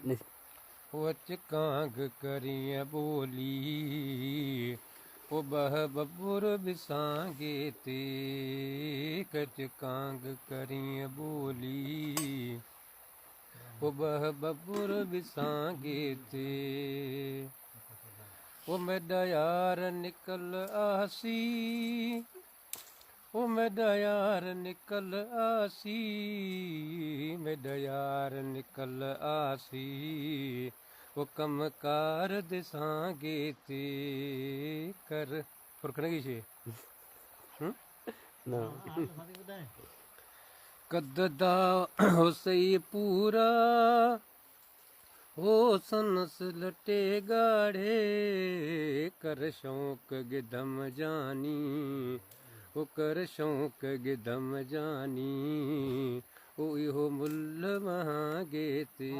वच कांग करिय बोली ओ बह बबुर बिसांगे ते कच कांग करिय बोली ओ बह बबुर बिसांगे ते ओ मेरा यार निकल आसी ओ मेरा यार निकल आसी मेरा यार निकल आसी वो कमकार दिसांगे ते कर पुरखने की छे कददा हो सही पूरा हो सनस लटे गाढ़े कर शौक गिदम जानी ओ कर शौक गिदम जानी ओ इहो मुल्ल वहां गे ते